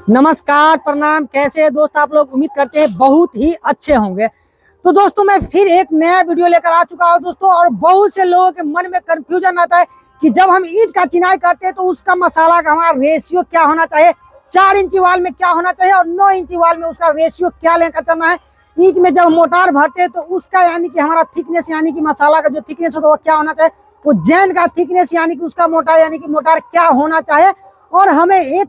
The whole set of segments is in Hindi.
नमस्कार, प्रणाम। कैसे हैं दोस्त आप लोग? उम्मीद करते हैं बहुत ही अच्छे होंगे। तो दोस्तों मैं फिर एक नया वीडियो लेकर आ चुका हूं दोस्तों। और बहुत से लोगों के मन में कंफ्यूजन आता है कि जब हम ईंट का चिनाई करते हैं तो उसका मसाला का हमारा रेशियो क्या होना चाहिए, 4 इंची वाल में क्या होना चाहिए और 9 इंची वाल में उसका रेशियो क्या लेकर चलना है। ईंट में जब मोटार भरते हैं तो उसका यानी कि हमारा थिकनेस यानी कि मसाला का जो थिकनेस होता है वो क्या होना चाहिए, वो जैन का थिकनेस यानी कि उसका मोटाई यानी कि मोटार क्या होना चाहिए। और हमें एक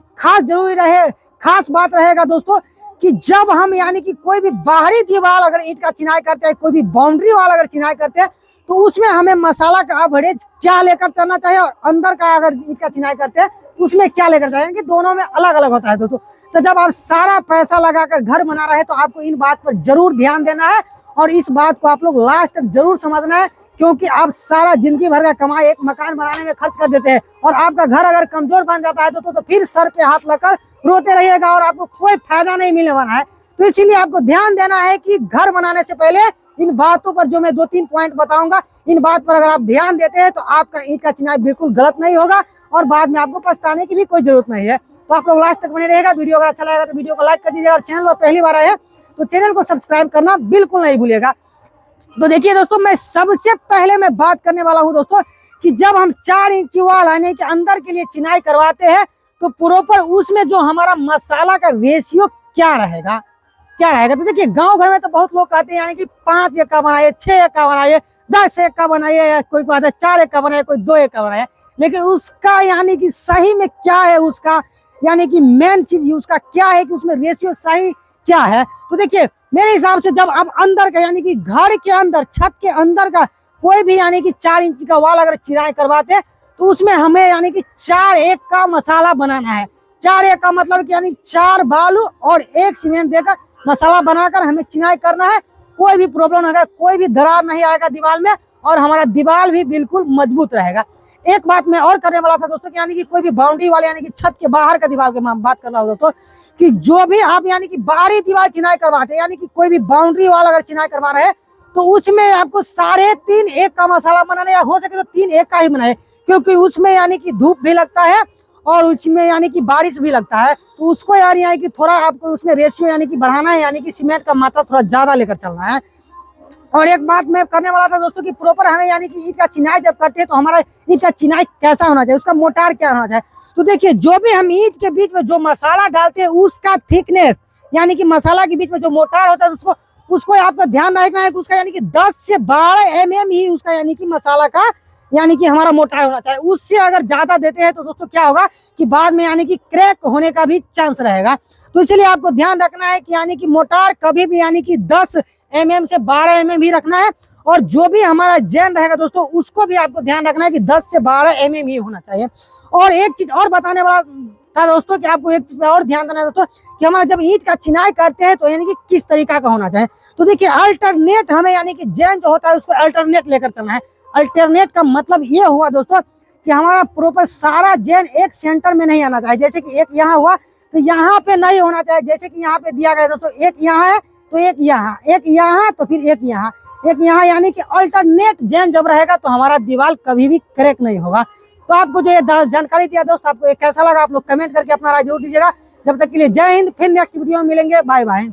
खास बात रहेगा दोस्तों कि जब हम यानी कि कोई भी बाहरी दीवार अगर ईंट का चिनाई करते हैं, कोई भी बाउंड्री वाल अगर चिनाई करते हैं तो उसमें हमें मसाला का एवरेज क्या लेकर चलना चाहिए और अंदर का अगर ईंट का चिनाई करते हैं तो उसमें क्या लेकर चाहिए, कि दोनों में अलग अलग होता है दोस्तों। तो जब आप सारा पैसा लगाकर घर बना रहे हैं तो आपको इन बात पर जरूर ध्यान देना है और इस बात को आप लोग लास्ट तक जरूर समझना है, क्योंकि आप सारा जिंदगी भर का कमाई एक मकान बनाने में खर्च कर देते हैं और आपका घर अगर कमजोर बन जाता है तो फिर सर पे हाथ लगकर रोते रहिएगा और आपको कोई फायदा नहीं मिलने वाला है। तो इसीलिए आपको ध्यान देना है कि घर बनाने से पहले इन बातों पर जो मैं 2-3 पॉइंट बताऊंगा, इन बात पर अगर आप ध्यान देते हैं तो आपका ईंट का चिनाई बिल्कुल गलत नहीं होगा और बाद में आपको पछताने की भी कोई जरूरत नहीं है। तो आप लोग लास्ट तक बने रहेगा। वीडियो अगर अच्छा लगेगा तो वीडियो को लाइक कर दीजिएगा और चैनल पर पहली बार आए हैं तो चैनल को सब्सक्राइब करना बिल्कुल नहीं भूलिएगा। तो देखिए दोस्तों, मैं सबसे पहले मैं बात करने वाला हूं दोस्तों कि जब हम 4 इंची वाल यानी कि अंदर के लिए चिनाई करवाते हैं तो प्रॉपर उसमें जो हमारा मसाला का रेशियो क्या रहेगा। तो देखिए गांव घर में तो बहुत लोग कहते हैं यानी कि 5 एक्का बनाइए, 6 एक्का बनाइए, 10 एक्का बनाइए, कोई कहता है 4 एक्का बनाइए, कोई 2 एक्का बनाइए। लेकिन उसका यानी कि सही में क्या है, उसका यानी कि मेन चीज उसका क्या है कि उसमें रेशियो सही क्या है। तो देखिए मेरे हिसाब से जब आप अंदर का यानी कि घर के अंदर छत के अंदर का कोई भी यानी कि 4 इंच का वाल अगर चिनाई करवाते हैं तो उसमें हमें यानी कि 4 एक का मसाला बनाना है। 4 एक का मतलब कि यानी 4 बालू और 1 सीमेंट देकर मसाला बनाकर हमें चिनाई करना है। कोई भी प्रॉब्लम होगा, कोई भी दरार नहीं आएगा दीवार में और हमारा दीवार भी बिल्कुल मजबूत रहेगा। एक बात मैं और करने वाला था दोस्तों कि यानी कि कोई भी बाउंड्री वाले यानी कि छत के बाहर का दीवार की बात कर रहा हूँ दोस्तों कि जो भी आप यानी कि बाहरी दीवार चिनाई करवाते हैं यानी कि कोई भी बाउंड्री वाल अगर चिनाई करवा रहे हैं तो उसमें आपको 3.5 एक का मसाला बनाना, या हो सके तो 3 एक का ही बनाए, क्योंकि उसमें यानी कि धूप भी लगता है और उसमें यानी कि बारिश भी लगता है। तो उसको यानी कि थोड़ा आपको उसमें रेशियो यानी कि बढ़ाना है, यानी कि सीमेंट का मात्रा थोड़ा ज्यादा लेकर चलना है। और एक बात मैं करने वाला था दोस्तों कि प्रॉपर हमें यानी कि ईंट का चिनाई जब करते हैं तो हमारा ईंट का चिनाई कैसा होना चाहिए, उसका मोटार क्या होना चाहिए। तो देखिए जो भी हम ईंट के बीच में जो मसाला डालते हैं उसका थिकनेस यानी कि मसाला के बीच में जो मोटार होता है उसको आपको ध्यान रखना है कि उसका यानी कि 10 से 12 mm ही उसका यानी कि मसाला का यानी कि हमारा मोटार होना चाहिए। उससे अगर ज्यादा देते हैं तो दोस्तों क्या होगा कि बाद में यानी कि क्रैक होने का भी चांस रहेगा। तो इसलिए आपको ध्यान रखना है कि यानी कि मोटार कभी भी यानी कि 10 mm से 12 mm ही रखना है। और जो भी हमारा जैन रहेगा दोस्तों उसको भी आपको ध्यान रखना है कि 10 से 12 mm ही होना चाहिए। और एक चीज और बताने वाला था दोस्तों कि आपको एक चीज पे और ध्यान देना है दोस्तों कि हमारा जब ईंट का चिनाई करते हैं तो यानी कि किस तरीका का होना चाहिए। तो देखिए अल्टरनेट हमें यानी कि जैन जो होता है उसको अल्टरनेट लेकर चलना है। अल्टरनेट का मतलब ये हुआ दोस्तों कि हमारा प्रॉपर सारा जैन एक सेंटर में नहीं आना चाहिए। जैसे कि एक यहाँ हुआ तो यहाँ पे नहीं होना चाहिए, जैसे कि यहाँ पे दिया गया दोस्तों एक यहाँ है तो एक यहाँ तो फिर एक यहाँ यानी कि अल्टरनेट जैन जब रहेगा तो हमारा दीवार कभी भी क्रैक नहीं होगा। तो आपको जो ये जानकारी दिया दोस्त आपको ये कैसा लगा आप लोग कमेंट करके अपना राय जरूर दीजिएगा। जब तक के लिए जय हिंद, फिर नेक्स्ट वीडियो में मिलेंगे। Bye bye.